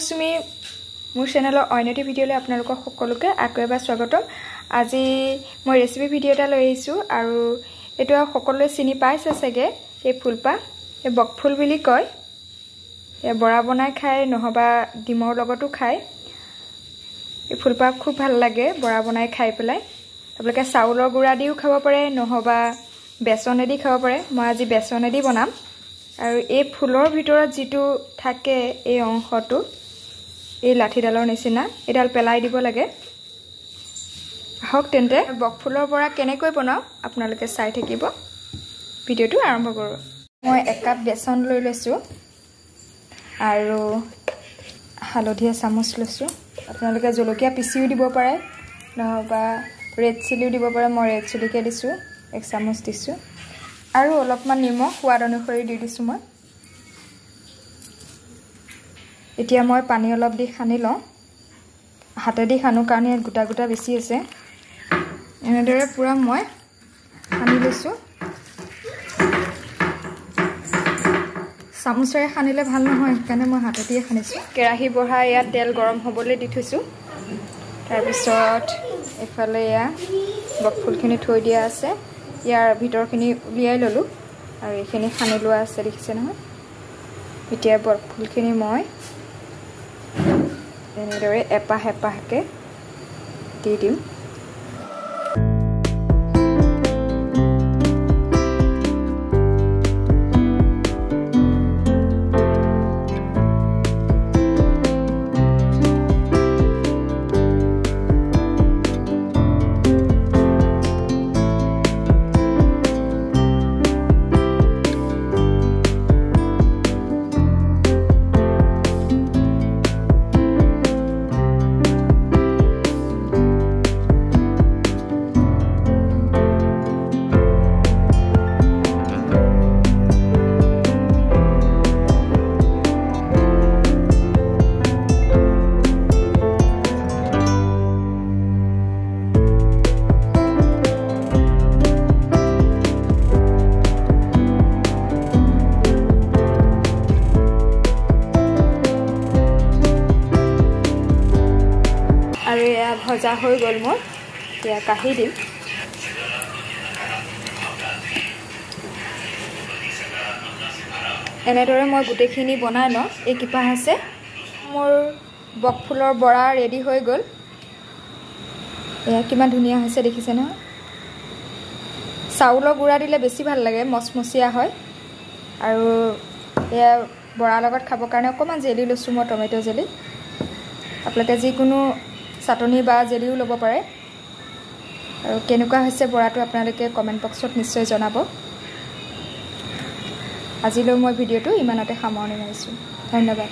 মৌচুমী মোৰ চেনেলৰ অন্যটি ভিডিঅ'লৈ আপোনালোকক সকলোকে আকৌ এবাৰ স্বাগতম। আজি মই ৰেচিপি ভিডিঅ' এটা লৈ আহিছোঁ আৰু এইটো সকলোৱে চিনি পাইছে চাগে। এই ফুলপাহ এই বকফুল বুলি কয়। এই বৰা বনাই খায় নহবা ডিমৰ লগতো খায়। এই ফুলপাহ খুব ভাল লাগে বৰা বনাই খাই পেলাই। আপোনালোকে চাউলৰ গুড়া দিও খাব পাৰে নহবা বেচনেদি খাব পাৰে। মই আজি বেচনেদি বনাম। আৰু এই ফুলৰ ভিতৰত যেটো থাকে এই অংশটো এই লাঠিডালৰ নিচিনা এডাল পেলাই দিব লাগে। হক তেন্তে বকফুলৰ বৰা কেনেকৈ বনাও আপোনালোকে চাই থাকিব। ভিডিঅ'টো আৰম্ভ কৰোঁ। মই 1 কাপ বেচন লৈ লৈছোঁ আৰু হালধীয়া চামুচ লৈছোঁ। আপোনালোকে জলকীয়া পিচিও দিব পাৰে নহবা ৰেড চিলিও দিব পাৰে। মই ৰেড চিলিকে দিছোঁ, 1 চামুচ দিছোঁ আৰু অলপমান নিমখ সোৱাদ অনুসৰি দি দিছোঁ মই। এতিয়া মই পানী অলপ দি সানি লওঁ। হাতেদি সানো কাৰণ ইয়াত গোটা গোটা বেছি আছে। এনেদৰে পুৰা মই সানি লৈছোঁ। চামুচেৰে সানিলে ভাল নহয়, সেইকাৰণে মই হাতেদিয়ে সানিছোঁ। কেৰাহী বঢ়াই ইয়াত তেল গৰম হ'বলৈ দি থৈছোঁ। তাৰপিছত এফালে এয়া বকফুলখিনি থৈ দিয়া আছে। ইয়াৰ ভিতৰখিনি উলিয়াই ল'লোঁ আৰু এইখিনি সানি লোৱা আছে, দেখিছে নহয়। এতিয়া বকফুলখিনি মই এনেদৰে এপাহ এপাহকৈ দি দিম। আৰু এয়া ভজা হৈ গ'ল মোৰ। এতিয়া কাঢ়ি দিম। এনেদৰে মই গোটেইখিনি বনাই লওঁ। এই কিপাহ আছে মোৰ বকফুলৰ বৰা ৰেডি হৈ গ'ল। এয়া কিমান ধুনীয়া হৈছে দেখিছে নহয়। চাউলৰ গুড়া দিলে বেছি ভাল লাগে, মচমচীয়া হয়। আৰু এয়া বৰাৰ লগত খাবৰ কাৰণে অকণমান জেলি লৈছোঁ মই, টমেটো জেলি। আপোনালোকে যিকোনো চাটনি বা জেলিও ল'ব পাৰে। আৰু কেনেকুৱা হৈছে বৰাটো আপোনালোকে কমেণ্ট বক্সত নিশ্চয় জনাব। আজিলৈ মই ভিডিঅ'টো ইমানতে সামৰণি মাৰিছোঁ। ধন্যবাদ।